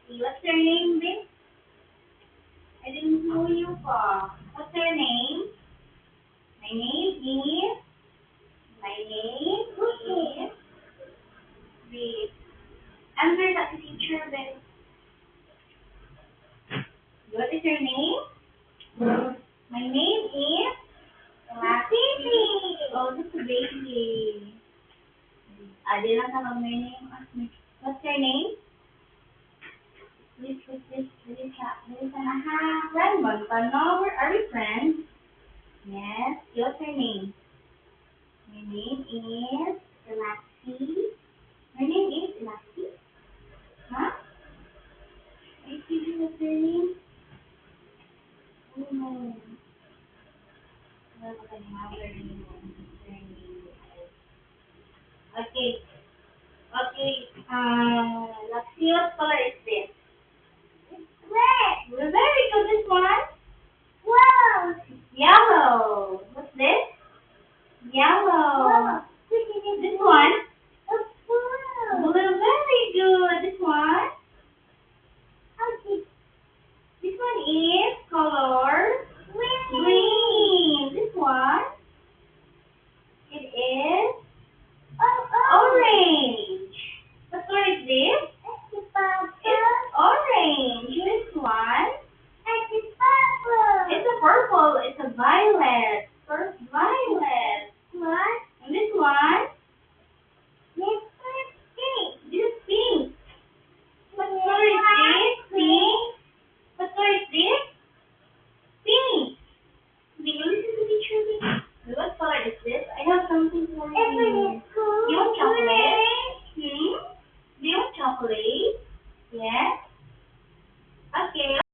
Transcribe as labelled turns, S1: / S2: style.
S1: What's your name, babe? I didn't know you pa. What's your name? My name is. My name is. Babe. I'm your lucky teacher, babe. What is your name? My name is. Baby. Oh, this is baby. I didn't have my name. What's your name? Raymond, Pano, are we friends? Yes. What's your name? My name is Elaxi. My name is Elaxi. Huh? I see you what's your name? Oh no. Well, I have your name. What's your name? Okay. Okay. Elaxi, what color is this? Red. Very good. This one? Wow. Yellow. What's this? Yellow. This one? Blue. Very good. This one? This one is color green. This one? It is orange. What color is this? It's orange. This one? It's a purple. It's a violet. First violet. What? And this one? This is pink. What color is this? Pink. What color is this? Pink. Do you listen to teacher? What color is this? I have something for you.